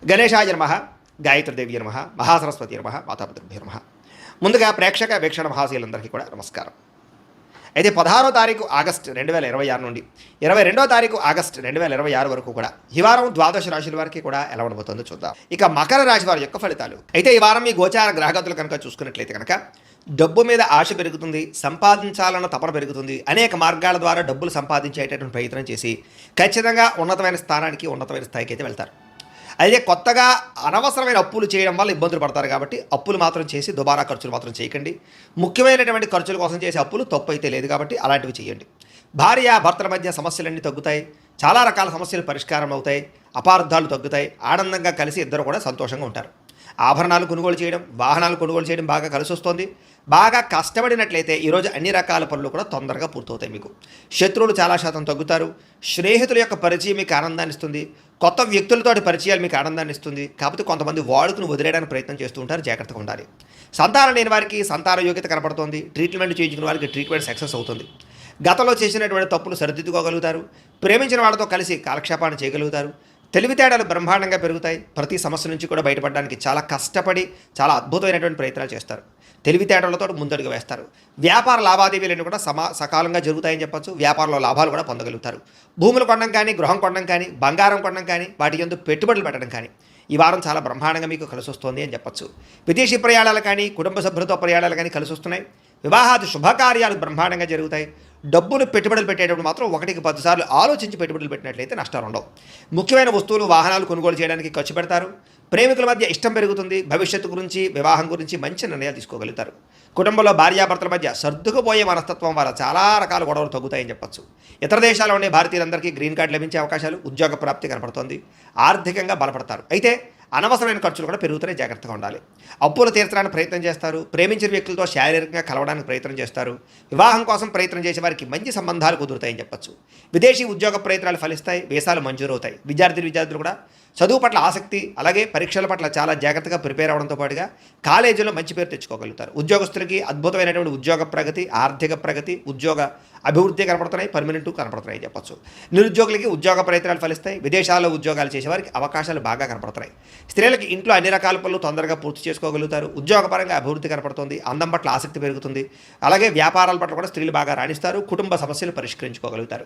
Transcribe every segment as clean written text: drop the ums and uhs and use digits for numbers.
గణేశాయ నమః, గాయత్రీదేవి నమః, మహాసరస్వతి నమః, మాతాపితృభ్యో నమః. ముందుగా ప్రేక్షక వీక్షణ మహాశీలందరికీ కూడా నమస్కారం. అయితే 16వ తారీఖు ఆగస్టు 2026 నుండి 22వ తారీఖు ఆగస్టు 2026 వరకు కూడా ఈ వారం ద్వాదశ రాశుల వారికి కూడా ఎలా ఉండబోతుందో చూద్దాం. ఇక మకర రాశి వారి యొక్క ఫలితాలు. అయితే ఈ వారం మీ గోచార గ్రహగతులు కనుక చూసుకున్నట్లయితే కనుక డబ్బు మీద ఆశ పెరుగుతుంది, సంపాదించాలన్న తపన పెరుగుతుంది. అనేక మార్గాల ద్వారా డబ్బులు సంపాదించేటటువంటి ప్రయత్నం చేసి ఖచ్చితంగా ఉన్నతమైన స్థానానికి, ఉన్నతమైన స్థాయికి అయితే వెళ్తారు. అయితే కొత్తగా అనవసరమైన అప్పులు చేయడం వల్ల ఇబ్బందులు పడతారు. కాబట్టి అప్పులు మాత్రం చేసి దుబారా ఖర్చులు మాత్రం చేయకండి. ముఖ్యమైనటువంటి ఖర్చుల కోసం చేసే అప్పులు తప్పు అయితే లేదు కాబట్టి అలాంటివి చేయండి. భార్య భర్తల మధ్య సమస్యలన్నీ తగ్గుతాయి. చాలా రకాల సమస్యలు పరిష్కారం అవుతాయి. అపార్థాలు తగ్గుతాయి. ఆనందంగా కలిసి ఇద్దరు కూడా సంతోషంగా ఉంటారు. ఆభరణాలు కొనుగోలు చేయడం, వాహనాలు కొనుగోలు చేయడం బాగా కలిసి వస్తుంది. బాగా కష్టపడినట్లయితే ఈరోజు అన్ని రకాల పనులు కూడా తొందరగా పూర్తవుతాయి. మీకు శత్రువులు చాలా శాతం తగ్గుతారు. స్నేహితుల యొక్క పరిచయం మీకు ఆనందాన్ని ఇస్తుంది. కొత్త వ్యక్తులతోటి పరిచయాలు మీకు ఆనందాన్ని ఇస్తుంది. కాకపోతే కొంతమంది వాడుకుని వదిలేయడానికి ప్రయత్నం చేస్తూ ఉంటారు, జాగ్రత్తగా ఉండాలి. సంతానం లేని వారికి సంతాన యోగ్యత కనపడుతుంది. ట్రీట్మెంట్ చేయించుకున్న వారికి ట్రీట్మెంట్ సక్సెస్ అవుతుంది. గతంలో చేసినటువంటి తప్పులు సరిదిద్దుకోగలుగుతారు. ప్రేమించిన వాళ్ళతో కలిసి కాలక్షేపాన్ని చేయగలుగుతారు. తెలివితేడాలు బ్రహ్మాండంగా పెరుగుతాయి. ప్రతి సమస్య నుంచి కూడా బయటపడడానికి చాలా కష్టపడి చాలా అద్భుతమైనటువంటి ప్రయత్నాలు చేస్తారు. తెలివితేటలతో ముందడుగు వేస్తారు. వ్యాపార లావాదేవీలన్నీ కూడా సకాలంగా జరుగుతాయని చెప్పచ్చు. వ్యాపారంలో లాభాలు కూడా పొందగలుగుతారు. భూములు కొనడం కానీ, గృహం కొనడం కానీ, బంగారం కొనడం కానీ, వాటి యందు పెట్టుబడులు పెట్టడం కానీ ఈ వారం చాలా బ్రహ్మాండంగా మీకు కలిసి వస్తుంది అని చెప్పచ్చు. విదేశీ ప్రయాణాలు కానీ, కుటుంబ సభ్యులతో ప్రయాణాలు కానీ కలిసి వస్తున్నాయి. వివాహాది శుభకార్యాలు బ్రహ్మాండంగా జరుగుతాయి. డబ్బులు పెట్టుబడులు పెట్టేటప్పుడు మాత్రం 1కి 10 సార్లు ఆలోచించి పెట్టుబడులు పెట్టినట్లయితే నష్టాలు ఉండవు. ముఖ్యమైన వస్తువులు, వాహనాలు కొనుగోలు చేయడానికి ఖర్చు పెడతారు. ప్రేమికుల మధ్య ఇష్టం పెరుగుతుంది. భవిష్యత్తు గురించి, వివాహం గురించి మంచి నిర్ణయాలు తీసుకోగలుగుతారు. కుటుంబంలో భార్యాభర్తల మధ్య సర్దుకుపోయే మనస్తత్వం వల్ల చాలా రకాల గొడవలు తగ్గుతాయని చెప్పచ్చు. ఇతర దేశాల్లో ఉండే భారతీయులందరికీ గ్రీన్ కార్డు లభించే అవకాశాలు, ఉద్యోగ ప్రాప్తి కనపడుతోంది. ఆర్థికంగా బలపడతారు. అయితే అనవసరమైన ఖర్చులు కూడా పెరుగుతూనే జాగ్రత్తగా ఉండాలి. అప్పులు తీర్చడానికి ప్రయత్నం చేస్తారు. ప్రేమించిన వ్యక్తులతో శారీరకంగా కలవడానికి ప్రయత్నం చేస్తారు. వివాహం కోసం ప్రయత్నం చేసే వారికి మంచి సంబంధాలు కుదురుతాయని చెప్పచ్చు. విదేశీ ఉద్యోగ ప్రయత్నాలు ఫలిస్తాయి. వీసాలు మంజూరవుతాయి. విద్యార్థులు కూడా చదువు పట్ల ఆసక్తి, అలాగే పరీక్షల పట్ల చాలా జాగ్రత్తగా ప్రిపేర్ అవడంతో పాటుగా కాలేజీలో మంచి పేరు తెచ్చుకోగలుగుతారు. ఉద్యోగస్తులకి అద్భుతమైనటువంటి ఉద్యోగ ప్రగతి, ఆర్థిక ప్రగతి, ఉద్యోగ అభివృద్ధి కనపడుతున్నాయి. పర్మనెంట్ కనపడుతున్నాయి చెప్పచ్చు. నిరుద్యోగులకి ఉద్యోగ ప్రయత్నాలు ఫలిస్తాయి. విదేశాల్లో ఉద్యోగాలు చేసేవారికి అవకాశాలు బాగా కనపడుతున్నాయి. స్త్రీలకి ఇంట్లో అన్ని రకాల పనులు తొందరగా పూర్తి చేసుకోగలుగుతారు. ఉద్యోగపరంగా అభివృద్ధి కనపడుతుంది. అందం పట్ల ఆసక్తి పెరుగుతుంది. అలాగే వ్యాపారాల పట్ల కూడా స్త్రీలు బాగా రాణిస్తారు. కుటుంబ సమస్యలు పరిష్కరించుకోగలుగుతారు.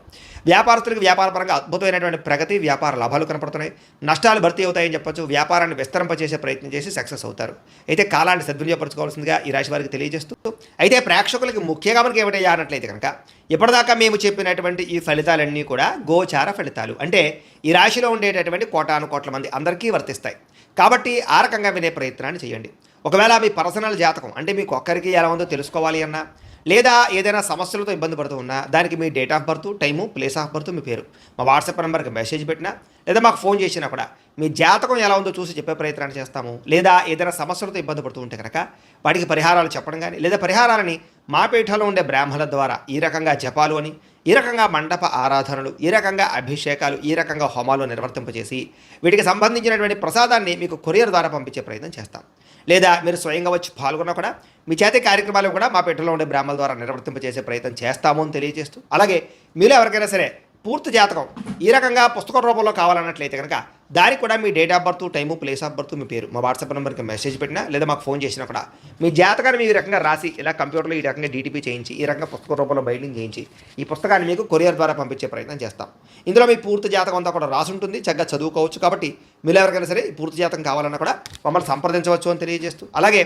వ్యాపారస్తులకు వ్యాపారపరంగా అద్భుతమైనటువంటి ప్రగతి, వ్యాపార లాభాలు కనపడుతున్నాయి. నష్టాలు భర్తీ అవుతాయని చెప్పచ్చు. వ్యాపారాన్ని విస్తరింపచేసే ప్రయత్నం చేసి సక్సెస్ అవుతారు. అయితే కాలాన్ని సద్వినియోగపరచుకోవాల్సిందిగా ఈ రాశి వారికి తెలియజేస్తూ, అయితే ప్రేక్షకులకి ముఖ్యంగా మనకి ఏమిటయ్యా అన్నట్లయితే కనుక ఇప్పటిదాకా మేము చెప్పినటువంటి ఈ ఫలితాలన్నీ కూడా గోచార ఫలితాలు. అంటే ఈ రాశిలో ఉండేటటువంటి కోటాను కోట్ల మంది అందరికీ వర్తిస్తాయి. కాబట్టి ఆ రకంగా వినే ప్రయత్నాన్ని చేయండి. ఒకవేళ మీ పర్సనల్ జాతకం అంటే మీకు ఒక్కరికి ఎలా ఉందో తెలుసుకోవాలి అన్నా, లేదా ఏదైనా సమస్యలతో ఇబ్బంది పడుతూ ఉన్నా దానికి మీ date of birth, time, place of birth, మీ పేరు మా వాట్సాప్ నెంబర్కి మెసేజ్ పెట్టినా, లేదా మాకు ఫోన్ చేసినా కూడా మీ జాతకం ఎలా ఉందో చూసి చెప్పే ప్రయత్నాన్ని చేస్తాము. లేదా ఏదైనా సమస్యలతో ఇబ్బంది పడుతూ ఉంటే కనుక వాటికి పరిహారాలు చెప్పడం కానీ, లేదా పరిహారాలని మా పీఠంలో ఉండే బ్రాహ్మణుల ద్వారా ఈ రకంగా జపాలు అని, ఈ రకంగా మండప ఆరాధనలు, ఈ రకంగా అభిషేకాలు, ఈ రకంగా హోమాలు నిర్వర్తింపజేసి వీటికి సంబంధించినటువంటి ప్రసాదాన్ని మీకు కొరియర్ ద్వారా పంపించే ప్రయత్నం చేస్తాం. లేదా మీరు స్వయంగా వచ్చి పాల్గొన్నా కూడా మీ చేతి కార్యక్రమాలు కూడా మా పీఠంలో ఉండే బ్రాహ్మణుల ద్వారా నిర్వర్తింపజేసే ప్రయత్నం చేస్తాము అని తెలియజేస్తూ, అలాగే మీలో ఎవరికైనా సరే పూర్తి జాతకం ఈ రకంగా పుస్తక రూపంలో కావాలన్నట్లయితే కనుక దానికి కూడా మీ date of birth, time, place of birth, మీ పేరు మా వాట్సాప్ నెంబర్కి మెసేజ్ పెట్టినా, లేదా మాకు ఫోన్ చేసినా కూడా మీ జాతకాన్ని ఈ రకంగా రాసి ఇలా కంప్యూటర్లో ఈ రకంగా డీటీపీ చేయించి, ఈ రకంగా పుస్తక రూపంలో బైండింగ్ చేయించి ఈ పుస్తకాన్ని మీకు కొరియర్ ద్వారా పంపించే ప్రయత్నం చేస్తాం. ఇందులో మీ పూర్తి జాతకం అంతా కూడా రాసి ఉంటుంది. చక్కగా చదువుకోవచ్చు. కాబట్టి మీరు ఎవరికైనా సరే ఈ పూర్తి జాతకం కావాలన్నా కూడా మమ్మల్ని సంప్రదించవచ్చు అని తెలియజేస్తూ, అలాగే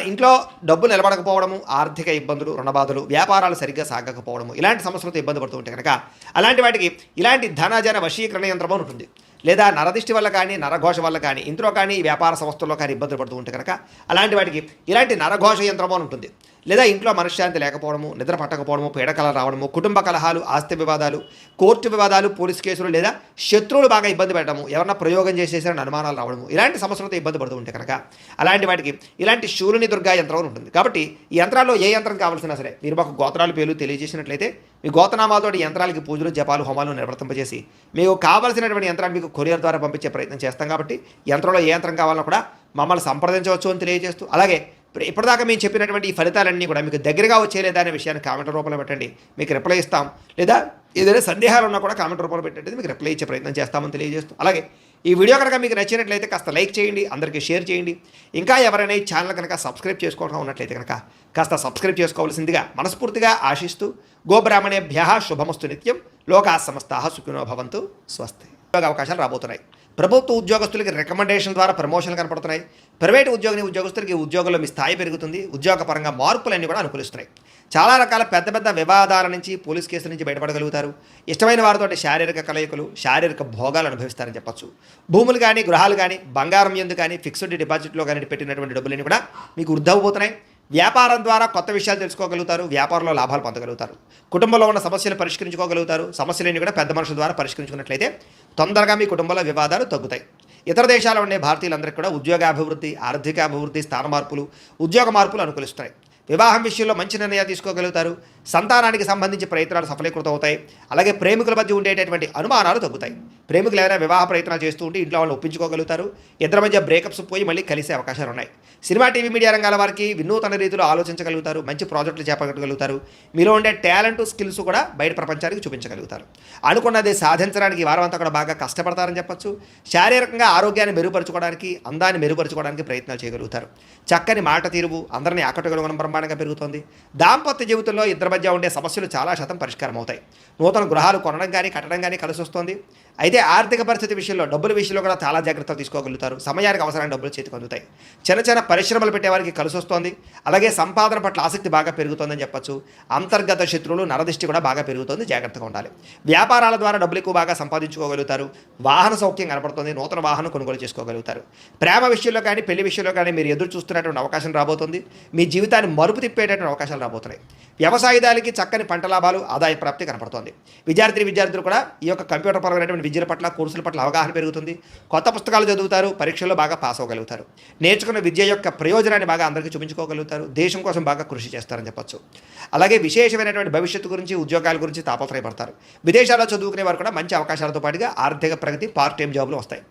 ఇంట్లో డబ్బు నిలబడకపోవడము, ఆర్థిక ఇబ్బందులు, రుణబాధలు, వ్యాపారాలు సరిగ్గా సాగకపోవడము, ఇలాంటి సమస్యలతో ఇబ్బంది పడుతూ ఉంటే కనుక అలాంటి వాటికి ఇలాంటి ధనజన వశీకరణ యంత్రం ఉంటుంది. లేదా నరదిష్టి వల్ల కానీ, నరఘోష వల్ల కానీ, ఇంట్లో కానీ, వ్యాపార సంస్థల్లో కానీ ఇబ్బందులు పడుతూ ఉంటే కనుక అలాంటి వాటికి ఇలాంటి నరఘోష యంత్రం ఉంటుంది. లేదా ఇంట్లో మనశ్శాంతి లేకపోవడము, నిద్ర పట్టకపోవడము, పీడకల రావడము, కుటుంబ కలహాలు, ఆస్తి వివాదాలు, కోర్టు వివాదాలు, పోలీస్ కేసులు, లేదా శత్రువులు బాగా ఇబ్బంది పెట్టడము, ఎవరన్నా ప్రయోగం చేసేసారని అనుమానాలు రావడము, ఇలాంటి సమస్యలతో ఇబ్బంది పడుతూ ఉంటే కనుక అలాంటి వాటికి ఇలాంటి శూలిని దుర్గా యంత్రం ఉంటుంది. కాబట్టి ఈ యంత్రాల్లో ఏ యంత్రం కావాల్సినా సరే మీరు మాకు గోత్రాలు పేర్లు తెలియజేసినట్లయితే మీ గోత్రనామాలతో యంత్రాలకి పూజలు, జపాలు, హోమాలు నిర్వర్తింపజేసి మీకు కావాల్సినటువంటి యంత్రాన్ని మీకు కొరియర్ ద్వారా పంపించే ప్రయత్నం చేస్తాం. కాబట్టి యంత్రంలో ఏ యంత్రం కావాలన్నా కూడా మమ్మల్ని సంప్రదించవచ్చు అని తెలియజేస్తూ, అలాగే ఇప్పటిదాకా మేము చెప్పినటువంటి ఈ ఫలితాలన్నీ కూడా మీకు దగ్గరగా వచ్చేలేదా అనే విషయాన్ని కామెంట్ రూపంలో పెట్టండి. మీకు రిప్లై ఇస్తాం. లేదా ఏదైనా సందేహాలు ఉన్నా కూడా కామెంట్ రూపంలో పెట్టండి, మీకు రిప్లై ఇచ్చే ప్రయత్నం చేస్తామని తెలియజేస్తూ, అలాగే ఈ వీడియో కనుక మీకు నచ్చినట్లయితే కాస్త లైక్ చేయండి, అందరికీ షేర్ చేయండి. ఇంకా ఎవరైనా ఈ ఛానల్ కనుక సబ్స్క్రైబ్ చేసుకోవడం ఉన్నట్లయితే కనుక కాస్త సబ్స్క్రైబ్ చేసుకోవాల్సిందిగా మనస్ఫూర్తిగా ఆశిస్తూ గోబ్రాహ్మణేభ్యः శుభమస్తు నిత్యం, లోకాः సమస్తాः సుఖినో భవంతు, స్వస్తి. ఉద్యోగ అవకాశాలు రాబోతున్నాయి. ప్రభుత్వ ఉద్యోగస్తులకి రికమెండేషన్ ద్వారా ప్రమోషన్లు కనపడుతున్నాయి. ప్రైవేట్ ఉద్యోగస్తులకి ఉద్యోగంలో మీ స్థాయి పెరుగుతుంది. ఉద్యోగపరంగా మార్పులన్నీ కూడా అనుకూలిస్తున్నాయి. చాలా రకాల పెద్ద పెద్ద వివాదాల నుంచి, పోలీస్ కేసుల నుంచి బయటపడగలుగుతారు. ఇష్టమైన వారితో శారీరక కలయికలు, శారీరక భోగాలు అనుభవిస్తారని చెప్పచ్చు. భూములు కానీ, గృహాలు కానీ, బంగారం ఎందు కానీ, ఫిక్స్డ్ డిపాజిట్లో కానీ పెట్టినటువంటి డబ్బులన్నీ కూడా మీకు వృద్ధి. వ్యాపారం ద్వారా కొత్త విషయాలు తెలుసుకోగలుగుతారు. వ్యాపారంలో లాభాలు పొందగలుగుతారు. కుటుంబంలో ఉన్న సమస్యలు పరిష్కరించుకోగలుగుతారు. సమస్యలన్నీ కూడా పెద్ద మనుషుల ద్వారా పరిష్కరించుకున్నట్లయితే తొందరగా మీ కుటుంబంలో వివాదాలు తగ్గుతాయి. ఇతర దేశాల్లో ఉండే భారతీయులందరికీ కూడా ఉద్యోగాభివృద్ధి, ఆర్థిక అభివృద్ధి, స్థాన మార్పులు, ఉద్యోగ మార్పులు అనుకూలిస్తాయి. వివాహం విషయంలో మంచి నిర్ణయాలు తీసుకోగలుగుతారు. సంతానానికి సంబంధించి ప్రయత్నాలు సఫలీకృతం అవుతాయి. అలాగే ప్రేమికుల మధ్య ఉండేటటువంటి అనుమానాలు తగ్గుతాయి. ప్రేమికులు ఎవరైనా వివాహ ప్రయత్నాలు చేస్తూ ఉంటే ఇంట్లో వాళ్ళని ఒప్పించుకోగలుగుతారు. ఇద్దరి మధ్య బ్రేకప్స్ పోయి మళ్ళీ కలిసే అవకాశాలు ఉన్నాయి. సినిమా, టీవీ, మీడియా రంగాల వారికి వినూతన రీతిలో ఆలోచించగలుగుతారు. మంచి ప్రాజెక్టులు చేపట్టగలుగుతారు. మీలో ఉండే టాలెంట్, స్కిల్స్ కూడా బయట ప్రపంచానికి చూపించగలుగుతారు. అనుకున్నది సాధించడానికి వారం అంతా కూడా బాగా కష్టపడతారని చెప్పచ్చు. శారీరకంగా ఆరోగ్యాన్ని మెరుగుపరచుకోవడానికి, అందాన్ని మెరుగుపరచుకోవడానికి ప్రయత్నాలు చేయగలుగుతారు. చక్కని మాట తీరువు అందరినీ ఆకట్టుకోవడం బ్రహ్మాండంగా పెరుగుతుంది. దాంపత్య జీవితంలో ఇద్దరి మధ్య ఉండే సమస్యలు చాలా శాతం పరిష్కారం అవుతాయి. నూతన గృహాలు కొనడం కానీ, కట్టడం కానీ కలిసి వస్తుంది. అయితే ఆర్థిక పరిస్థితి విషయంలో, డబ్బుల విషయంలో కూడా చాలా జాగ్రత్తలు తీసుకోగలుగుతారు. సమయానికి అవసరమైన డబ్బులు చేతికి అందుతాయి. చిన్న చిన్న పరిశ్రమలు పెట్టేవారికి కలిసి వస్తుంది. అలాగే సంపాదన పట్ల ఆసక్తి బాగా పెరుగుతుందని చెప్పచ్చు. అంతర్గత శత్రువులు, నరదిష్టి కూడా బాగా పెరుగుతుంది. జాగ్రత్తగా ఉండాలి. వ్యాపారాల ద్వారా డబ్బులు ఎక్కువ బాగా సంపాదించుకోగలుగుతారు. వాహన సౌఖ్యం కనపడుతుంది. నూతన వాహనం కొనుగోలు చేసుకోగలుగుతారు. ప్రేమ విషయంలో కానీ, పెళ్లి విషయంలో కానీ మీరు ఎదురు చూస్తున్నటువంటి అవకాశం రాబోతుంది. మీ జీవితాన్ని మరుపు తిప్పేటటువంటి అవకాశాలు రాబోతున్నాయి. వ్యవసాయదారులకి చక్కని పంట లాభాలు, ఆదాయ ప్రాప్తి కనపడుతోంది. విద్యార్థులు కూడా ఈ యొక్క కంప్యూటర్ పరమైనటువంటి విద్యల పట్ల, కోర్సుల పట్ల అవగాహన పెరుగుతుంది. కొత్త పుస్తకాలు చదువుతారు. పరీక్షల్లో బాగా పాస్ అవ్వగలుగుతారు. నేర్చుకున్న విద్య యొక్క ప్రయోజనాన్ని బాగా అందరికీ చూపించుకోగలుగుతారు. దేశం కోసం బాగా కృషి చేస్తారని చెప్పచ్చు. అలాగే విశేషమైనటువంటి భవిష్యత్తు గురించి, ఉద్యోగాల గురించి తాపత్రయపడతారు. విదేశాల్లో చదువుకునే వారు కూడా మంచి అవకాశాలతో పాటుగా ఆర్థిక ప్రగతి, పార్ట్ టైం జాబులు వస్తాయి.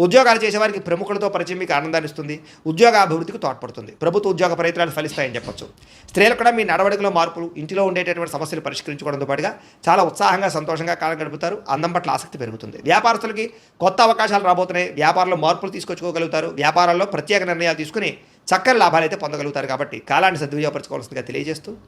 ఉద్యోగాలు చేసేవారికి ప్రముఖులతో పరిచయం మీకు ఆనందాన్ని ఇస్తుంది. ఉద్యోగ అభివృద్ధికి తోడ్పడుతుంది. ప్రభుత్వ ఉద్యోగ ప్రయత్నాలు ఫలిస్తాయని చెప్పచ్చు. స్త్రీలు కూడా మీ నడవడికలో మార్పులు, ఇంటిలో ఉండేటటువంటి సమస్యలు పరిష్కరించుకోవడంతో పాటుగా చాలా ఉత్సాహంగా, సంతోషంగా కాలం గడుపుతారు. అందం పట్ల ఆసక్తి పెరుగుతుంది. వ్యాపారస్తులకి కొత్త అవకాశాలు రాబోతున్నాయి. వ్యాపారంలో మార్పులు తీసుకొచ్చుకోగలుగుతారు. వ్యాపారాల్లో ప్రత్యేక నిర్ణయాలు తీసుకుని చక్కని లాభాలు అయితే పొందగలుగుతారు. కాబట్టి కాలాన్ని సద్వినియోగపరచుకోవాల్సిందిగా తెలియజేస్తూ